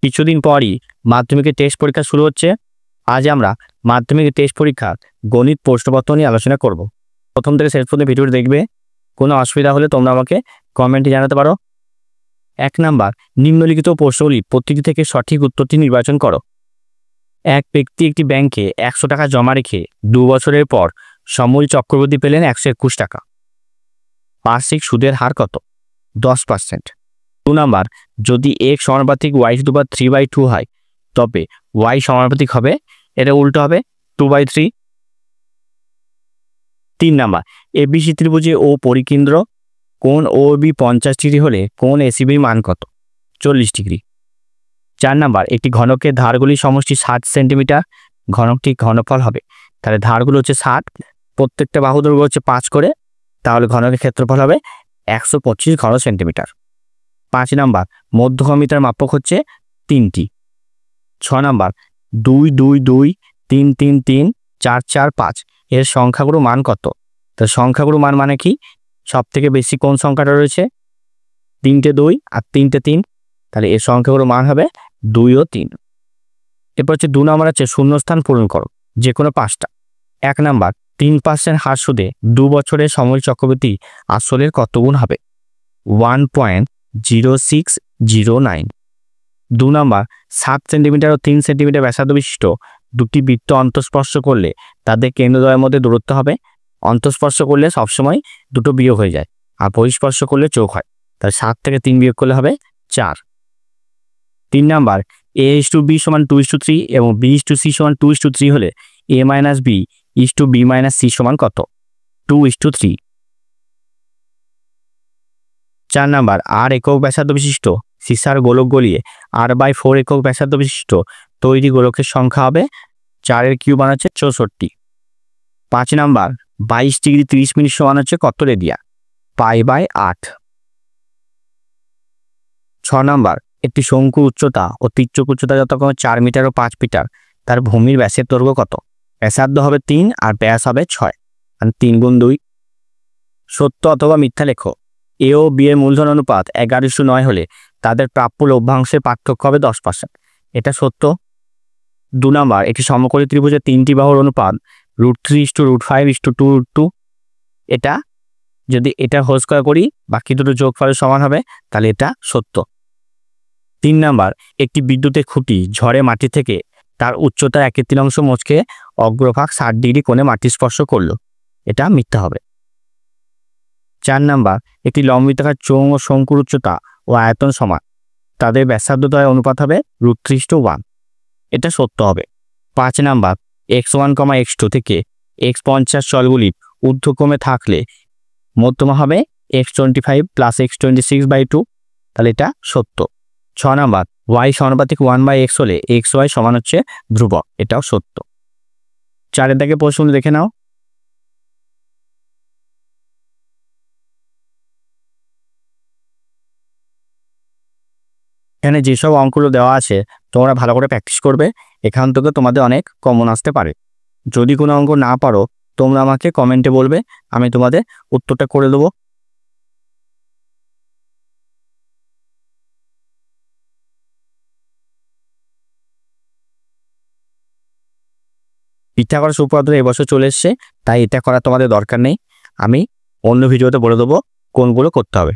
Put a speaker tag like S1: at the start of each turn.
S1: কিছুদিন পরই মাধ্যমিকের টেস্ট পরীক্ষা শুরু হচ্ছে। আজ আমরা মাধ্যমিকের টেস্ট পরীক্ষার গণিত প্রশ্নপত্র নিয়ে আলোচনা করব। প্রথম থেকে শেষ পর্যন্ত ভিডিওটি দেখবে। কোনো অসুবিধা হলে তোমরা আমাকে কমেন্টে জানাতে পারো। 1 নাম্বার, নিম্নলিখিত প্রশ্নগুলি প্রতিটি থেকে সঠিক উত্তরটি নির্বাচন করো। এক ব্যক্তি একটি ব্যাংকে 100 টাকা জমা রেখে 2 বছরের পর সমূল চক্রবৃদ্ধি পেলেন 121 টাকা। বার্ষিক সুদের হার কত? 10%। 2 নাম্বার, যদি x সমানুপাতিক y³ 3/2 হয় তবে y সমানুপাতিক হবে, এটা উল্টো হবে 2/3। 3 নাম্বার, এবিসি ত্রিভুজে ও পরিকেন্দ্র, কোণ OAB 50 ডিগ্রি হলে কোণ ACB মান কত? 40 ডিগ্রি। 4 নাম্বার, একটি ঘনকের ধারগুলির সমষ্টি 60 সেন্টিমিটার, ঘনকটি ঘনফল হবে, তাহলে ধারগুলো হচ্ছে 60, প্রত্যেকটা বাহু দৈর্ঘ্য হচ্ছে 5 করে, তাহলে ঘনকের ক্ষেত্রফল হবে 125 ঘন সেন্টিমিটার। 5 নাম্বার, মধ্যগমিতার মাপক হচ্ছে 3টি। 6 নাম্বার, 2 2 2 3 3 3 4 4 5 এর সংখ্যাগুলো মান কত? তো সংখ্যাগুলো মান মানে কি? সব থেকে বেশি কোন সংখ্যাটা রয়েছে? 3টে 2 আর 3টে 3, তাহলে এর সংখ্যাগুলো মান হবে 2 ও 3। এরপর হচ্ছে 2 নাম্বার আছে শূন্যস্থান পূরণ করো, যে কোনো 5টা। 1 নাম্বার, 3% হার সুদে 2 বছরের সমূল চক্রবৃদ্ধি আসলের কত গুণ হবে? 1.0609। 2 নাম্বার, 7 সেন্টিমিটার ও 3 সেন্টিমিটার ব্যাসার্ধ বিশিষ্ট দুটি বৃত্ত অন্তঃস্পর্শ করলে তাদের কেন্দ্রদ্বয়ের মধ্যে দূরত্ব হবে। অন্তঃস্পর্শ করলে সবসময় দুটো বিয়োগ হয়ে যায়, আর বহিঃস্পর্শ করলে যোগ হয়, তাহলে 7 থেকে 3 বিয়োগ করলে হবে 4। 3 নাম্বার, a:b = 2:3 এবং b:c = 2:3 হলে a - b b - c সমান কত? 2:3। 4 নাম্বার, r একক ব্যাসার্ধ বিশিষ্ট সিসার গোলক গলিয়ে r/4 একক ব্যাসার্ধ বিশিষ্ট তৈরি গোলকের সংখ্যা হবে 4 এর কিউব মান হচ্ছে 64। 5 নাম্বার, 22 ডিগ্রি 30 মিনিট সমান হচ্ছে কত রেডিয়া? π/8। 6 নাম্বার, একটি শঙ্কুর উচ্চতা ও তির্যক উচ্চতা যথাক্রমে 4 মিটার ও 5 মিটার, তার ভূমির ব্যাসের দৈর্ঘ্য কত? ব্যাসার্ধ হবে 3 আর ব্যাস হবে 6, মানে 3 গুণ 2। সত্য অথবা মিথ্যা লেখো। a ও b এর মূলধন অনুপাত 11:9 হলে তাদের প্রাপ্য লভ্যাংশের পার্থক্য হবে 10%, এটা সত্য। 2 নাম্বার, একটি সমকোণী ত্রিভুজের 3টি বাহুর অনুপাত √3:5:2√2, এটা যদি এটা হোল স্কয়ার করি বাকি দুটো যোগফলের সমান হবে, তাহলে এটা সত্য। 3 নাম্বার, একটি বিদ্যুতের খুঁটি ঝড়ে মাটি থেকে তার উচ্চতার 1/3 মোচকে অগ্রভাগ 60 ডিগ্রি কোণে মাটি স্পর্শ করলো, এটা মিথ্যা হবে। 4 নাম্বার, একটি লম্বিতাকার চোঙ ও শঙ্কুর উচ্চতা ও আয়তন সমান, তাদের ব্যাসার্ধদ্বয় অনুপাত হবে √3:1, এটা সত্য হবে। 5 নাম্বার, x1, x2 থেকে x50 চলগুলির ঊর্ধ্বক্রমে থাকলে মধ্যমা হবে x25 + x26/2, তাহলে এটা সত্য। 6 নাম্বার, y সমানুপাতিক 1/x হলে xy সমান হচ্ছে ধ্রুবক, এটাও সত্য। 4 দাগে প্রশ্ন দেখে নাও। এখানে যেসব অঙ্কগুলো দেওয়া আছে তোমরা ভালো করে প্র্যাকটিস করবে, এখান থেকে তোমাদের অনেক কমন আসতে পারে। যদি কোনো অঙ্ক না পারো তোমরা আমাকে কমেন্টে বলবে, আমি তোমাদের উত্তরটা করে দেবো। পিথাগোরাস উপপাদ্য এবছর চলে এসছে, তাই এটা করা তোমাদের দরকার নেই, আমি অন্য ভিডিওতে বলে দেবো কোনগুলো করতে হবে।